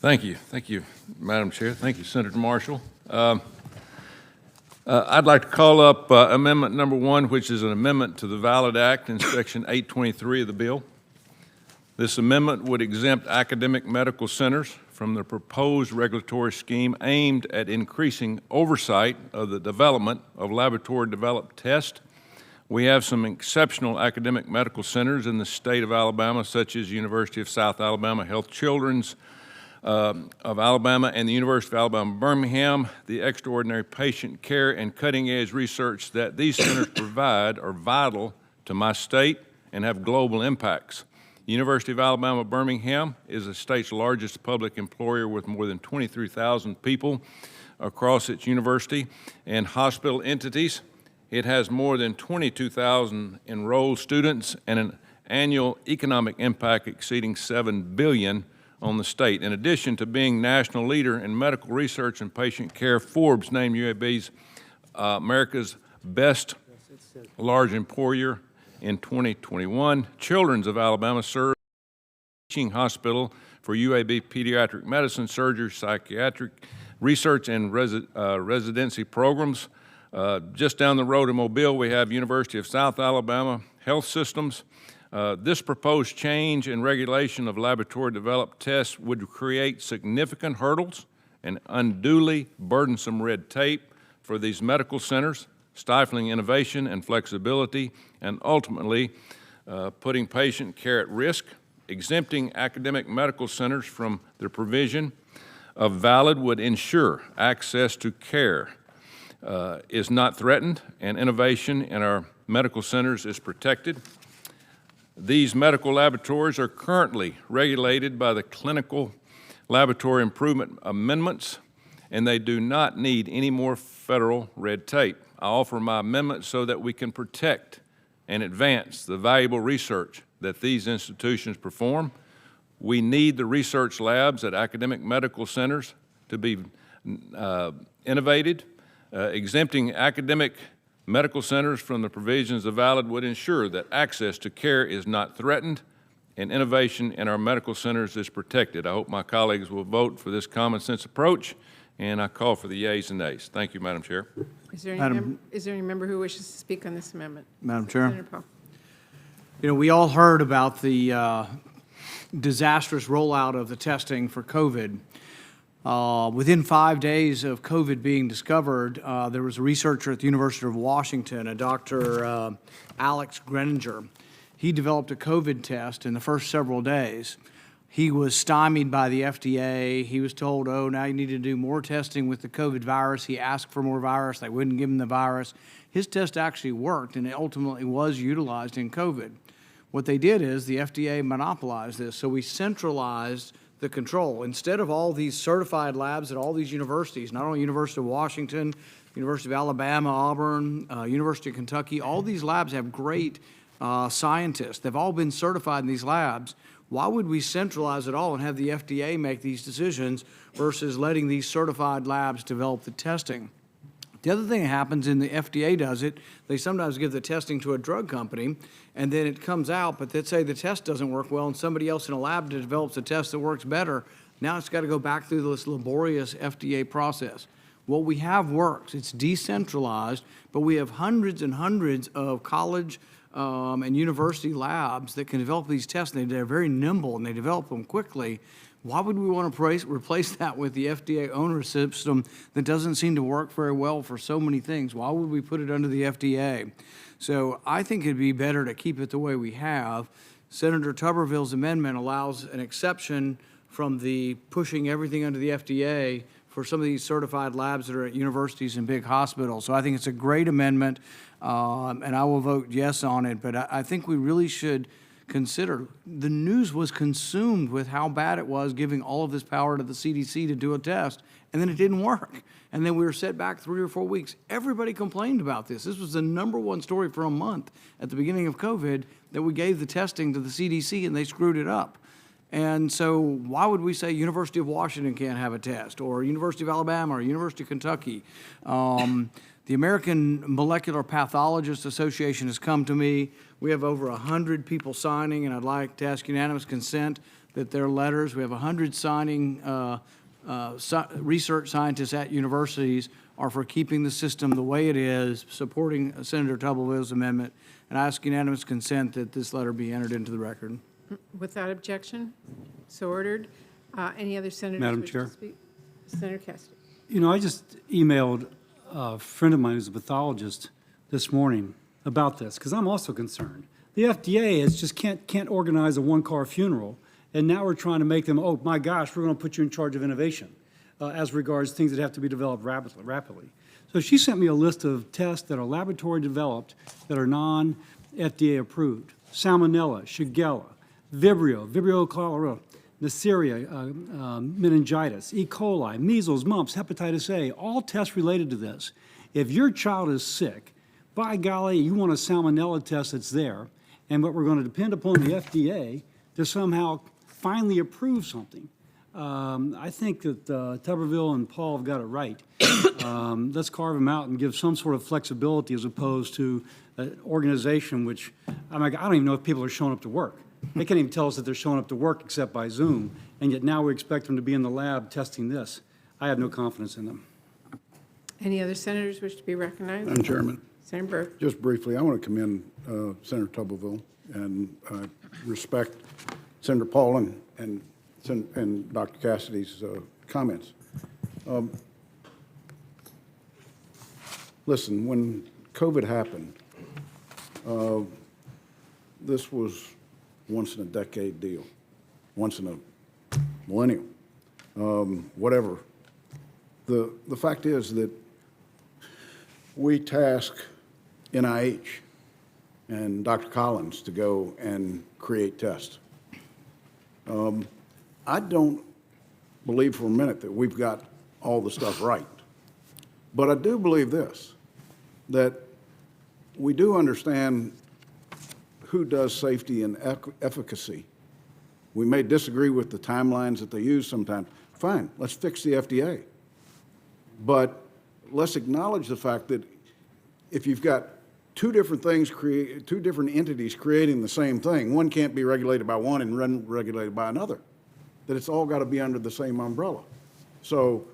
Thank you, Madam Chair. Thank you, Senator Marshall. I'd like to call up Amendment Number 1, which is an amendment to the Valid Act in Section 823 of the bill. This amendment would exempt academic medical centers from the proposed regulatory scheme aimed at increasing oversight of the development of laboratory-developed tests. We have some exceptional academic medical centers in the state of Alabama, such as University of South Alabama Health Children's of Alabama and the University of Alabama Birmingham. The extraordinary patient care and cutting-edge research that these centers provide are vital to my state and have global impacts. The University of Alabama Birmingham is the state's largest public employer with more than 23,000 people across its university and hospital entities. It has more than 22,000 enrolled students and an annual economic impact exceeding $7 billion on the state. In addition to being national leader in medical research and patient care, Forbes named UAB's America's best large employer in 2021. Children's of Alabama serves as a teaching hospital for UAB pediatric medicine, surgery, psychiatric research, and residency programs. Just down the road in Mobile, we have University of South Alabama Health Systems. This proposed change in regulation of laboratory-developed tests would create significant hurdles and unduly burdensome red tape for these medical centers, stifling innovation and flexibility, and ultimately putting patient care at risk. Exempting academic medical centers from the provision of valid would ensure access to care is not threatened and innovation in our medical centers is protected. These medical laboratories are currently regulated by the Clinical Laboratory Improvement Amendments, and they do not need any more federal red tape. I offer my amendment so that we can protect and advance the valuable research that these institutions perform. We need the research labs at academic medical centers to be innovated. Exempting academic medical centers from the provisions of VALID would ensure that access to care is not threatened and innovation in our medical centers is protected. I hope my colleagues will vote for this common sense approach, and I call for the yeas and nays. Thank you, Madam Chair. Is there any member who wishes to speak on this amendment? Madam Chair. Senator Poe. You know, we all heard about the disastrous rollout of the testing for COVID. Within 5 days of COVID being discovered, there was a researcher at the University of Washington, a Dr. Alex Greninger. He developed a COVID test in the first several days. He was stymied by the FDA. He was told, oh, now you need to do more testing with the COVID virus. He asked for more virus. They wouldn't give him the virus. His test actually worked, and it ultimately was utilized in COVID. What they did is the FDA monopolized this, so we centralized the control. Instead of all these certified labs at all these universities, not only University of Washington, University of Alabama, Auburn, University of Kentucky, all these labs have great scientists. They've all been certified in these labs. Why would we centralize it all and have the FDA make these decisions versus letting these certified labs develop the testing? The other thing that happens, and the FDA does it, they sometimes give the testing to a drug company, and then it comes out, but let's say the test doesn't work well, and somebody else in a lab develops a test that works better. Now it's got to go back through this laborious FDA process. What we have works. It's decentralized, but we have hundreds and hundreds of college and university labs that can develop these tests, and they're very nimble, and they develop them quickly. Why would we want to replace that with the FDA onerous system that doesn't seem to work very well for so many things? Why would we put it under the FDA? So I think it'd be better to keep it the way we have. Senator Tuberville's amendment allows an exception from the pushing everything under the FDA for some of these certified labs that are at universities and big hospitals. So I think it's a great amendment, and I will vote yes on it. But I think we really should consider, the news was consumed with how bad it was giving all of this power to the CDC to do a test, and then it didn't work. And then we were set back 3 or 4 weeks. Everybody complained about this. This was the #1 story for a month at the beginning of COVID, that we gave the testing to the CDC and they screwed it up. And so why would we say University of Washington can't have a test, or University of Alabama or University of Kentucky? The American Molecular Pathologists Association has come to me. We have over 100 people signing, and I'd like to ask unanimous consent that their letters, we have 100 signing research scientists at universities, are for keeping the system the way it is, supporting Senator Tuberville's amendment, and I ask unanimous consent that this letter be entered into the record. Without objection, so ordered. Any other senators Madam wish to Chair? speak? Senator Cassidy. You know, I just emailed a friend of mine who's a pathologist this morning about this, because I'm also concerned. The FDA just can't organize a one-car funeral, and now we're trying to make them, oh, my gosh, we're going to put you in charge of innovation as regards things that have to be developed rapidly. So she sent me a list of tests that are laboratory developed that are non-FDA approved. Salmonella, Shigella, Vibrio cholera, Neisseria, meningitis, E. coli, measles, mumps, hepatitis A, all tests related to this. If your child is sick, by golly, you want a salmonella test that's there, but we're going to depend upon the FDA to somehow finally approve something. I think that Tuberville and Paul have got it right. Let's carve them out and give some sort of flexibility as opposed to an organization which, I don't even know if people are showing up to work. They can't even tell us that they're showing up to work except by Zoom, and yet now we expect them to be in the lab testing this. I have no confidence in them. Any other senators wish to be recognized? Madam Chairman, Senator Burke. just briefly, I want to commend Senator Tuberville and respect Senator Paul and Dr. Cassidy's comments. Listen, when COVID happened, this was once in a decade deal, once in a millennium, whatever. The fact is that we task NIH and Dr. Collins to go and create tests. I don't believe for a minute that we've got all the stuff right. But I do believe this, that we do understand who does safety and efficacy. We may disagree with the timelines that they use sometimes. Fine, let's fix the FDA. But let's acknowledge the fact that if you've got two different things, two different entities creating the same thing, one can't be regulated by one and regulated by another, that it's all got to be under the same umbrella. So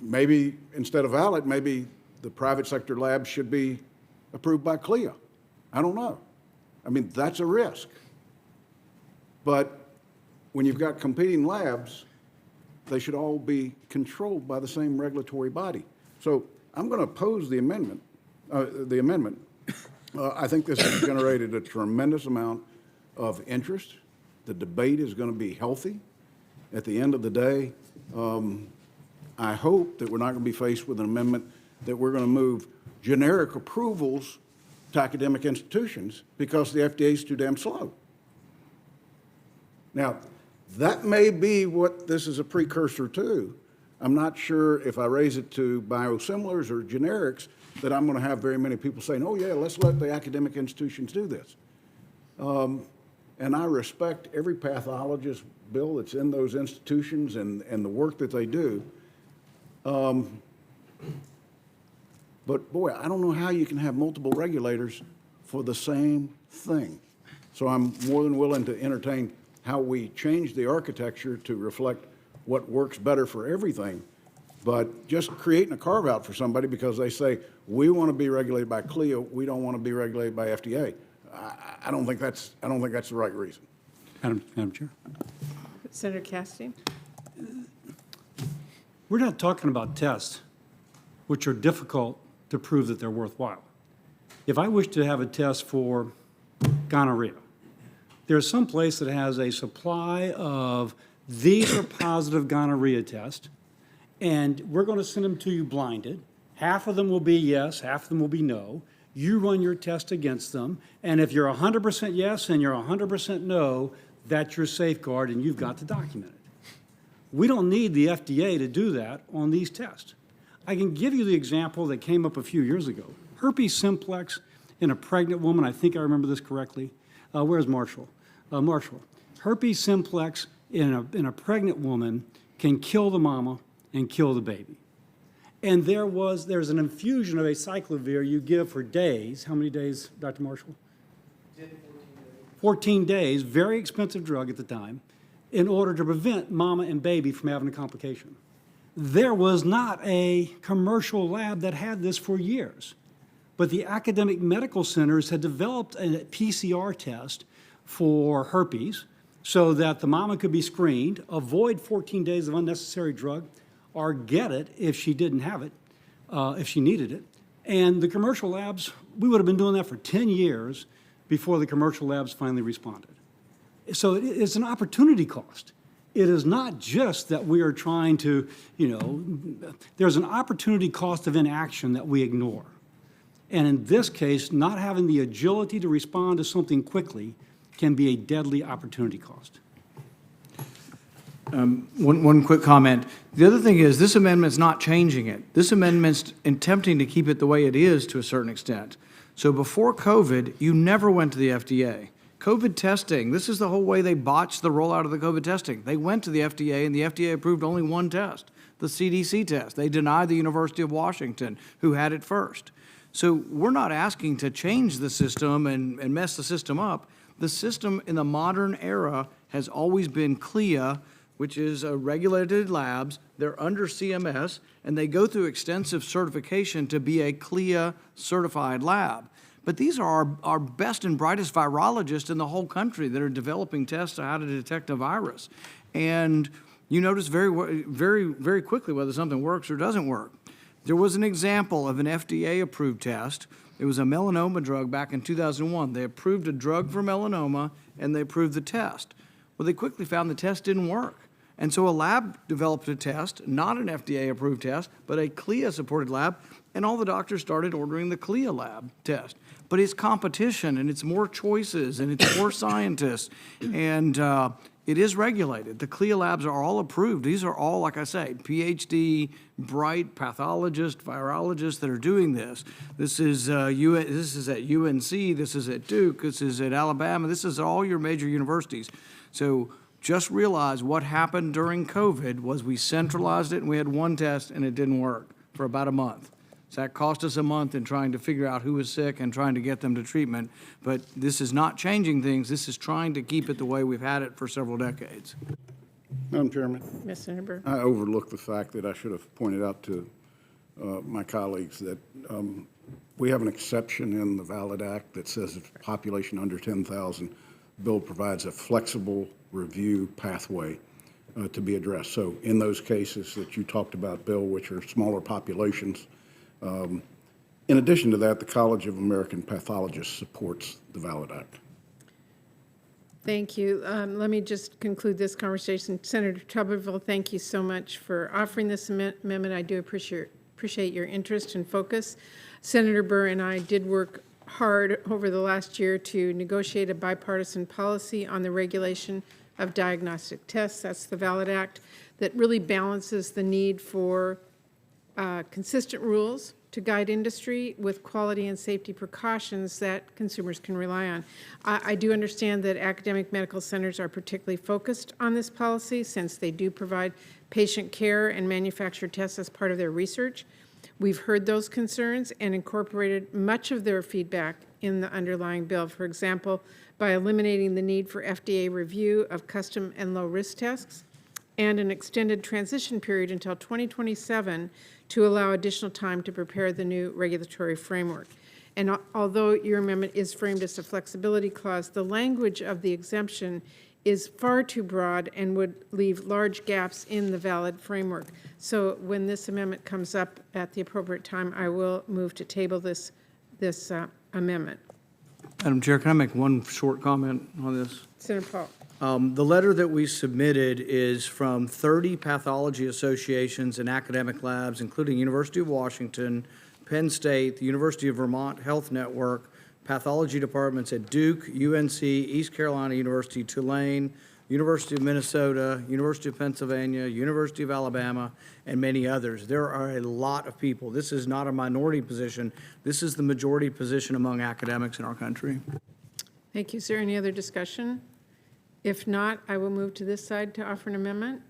maybe instead of valid, maybe the private sector labs should be approved by CLIA. I don't know. I mean, that's a risk. But when you've got competing labs, they should all be controlled by the same regulatory body. So I'm going to oppose the amendment. I think this has generated a tremendous amount of interest. The debate is going to be healthy. At the end of the day, I hope that we're not going to be faced with an amendment that we're going to move generic approvals to academic institutions because the FDA is too damn slow. Now, that may be what this is a precursor to. I'm not sure if I raise it to biosimilars or generics that I'm going to have very many people saying, oh, yeah, let's let the academic institutions do this. And I respect every pathologist, Bill, that's in those institutions and the work that they do. But, boy, I don't know how you can have multiple regulators for the same thing. So I'm more than willing to entertain how we change the architecture to reflect what works better for everything. But just creating a carve-out for somebody because they say, we want to be regulated by CLIA, we don't want to be regulated by FDA. I don't think that's the right reason. Madam Chair? Senator Cassidy. We're not talking about tests which are difficult to prove that they're worthwhile. If I wish to have a test for gonorrhea, there's some place that has a supply of these are positive gonorrhea tests, and we're going to send them to you blinded. Half of them will be yes, half of them will be no. You run your test against them, and if you're 100% yes and you're 100% no, that's your safeguard, and you've got to document it. We don't need the FDA to do that on these tests. I can give you the example that came up a few years ago. Herpes simplex in a pregnant woman, I think I remember this correctly. Where's Marshall? Marshall. Herpes simplex in a pregnant woman can kill the mama and kill the baby. And there's an infusion of acyclovir you give for days. How many days, Dr. Marshall? 14 days. 14 days, very expensive drug at the time, in order to prevent mama and baby from having a complication. There was not a commercial lab that had this for years, but the academic medical centers had developed a PCR test for herpes so that the mama could be screened, avoid 14 days of unnecessary drug, or get it if she didn't have it, if she needed it. And the commercial labs, we would have been doing that for 10 years before the commercial labs finally responded. So it's an opportunity cost. It is not just that we are trying to, there's an opportunity cost of inaction that we ignore. And in this case, not having the agility to respond to something quickly can be a deadly opportunity cost. One quick comment. The other thing is, this amendment's not changing it. This amendment's attempting to keep it the way it is to a certain extent. So before COVID, you never went to the FDA. COVID testing, this is the whole way they botched the rollout of the COVID testing. They went to the FDA, and the FDA approved only one test, the CDC test. They denied the University of Washington, who had it first. So we're not asking to change the system and mess the system up. The system in the modern era has always been CLIA, which is regulated labs. They're under CMS, and they go through extensive certification to be a CLIA certified lab. But these are our best and brightest virologists in the whole country that are developing tests on how to detect a virus. And you notice very quickly whether something works or doesn't work. There was an example of an FDA-approved test. It was a melanoma drug back in 2001. They approved a drug for melanoma, and they approved the test. Well, they quickly found the test didn't work. And so a lab developed a test, not an FDA-approved test, but a CLIA-supported lab, and all the doctors started ordering the CLIA lab test. But it's competition, and it's more choices, and it's more scientists, and it is regulated. The CLIA labs are all approved. These are all, like I say, PhD, bright pathologists, virologists that are doing this. This is at UNC, this is at Duke, this is at Alabama, this is all your major universities. So just realize what happened during COVID was we centralized it, and we had one test, and it didn't work for about a month. So that cost us a month in trying to figure out who was sick and trying to get them to treatment. But this is not changing things. This is trying to keep it the way we've had it for several decades. Madam Chairman, Ms. Senator. I overlooked the fact that I should have pointed out to my colleagues that we have an exception in the VALID Act that says if population under 10,000, bill provides a flexible review pathway to be addressed. So in those cases that you talked about, Bill, which are smaller populations, in addition to that, the College of American Pathologists supports the VALID Act. Thank you. Let me just conclude this conversation. Senator Tuberville, thank you so much for offering this amendment. I do appreciate your interest and focus. Senator Burr and I did work hard over the last year to negotiate a bipartisan policy on the regulation of diagnostic tests. That's the VALID Act that really balances the need for consistent rules to guide industry with quality and safety precautions that consumers can rely on. I do understand that academic medical centers are particularly focused on this policy since they do provide patient care and manufacture tests as part of their research. We've heard those concerns and incorporated much of their feedback in the underlying bill. For example, by eliminating the need for FDA review of custom and low-risk tests and an extended transition period until 2027 to allow additional time to prepare the new regulatory framework. And although your amendment is framed as a flexibility clause, the language of the exemption is far too broad and would leave large gaps in the valid framework. So when this amendment comes up at the appropriate time, I will move to table this amendment. Madam Chair, can I make one short comment on this? Senator Paul. The letter that we submitted is from 30 pathology associations and academic labs, including University of Washington, Penn State, the University of Vermont Health Network, pathology departments at Duke, UNC, East Carolina University, Tulane, University of Minnesota, University of Pennsylvania, University of Alabama, and many others. There are a lot of people. This is not a minority position. This is the majority position among academics in our country. Thank you. Is there any other discussion? If not, I will move to this side to offer an amendment.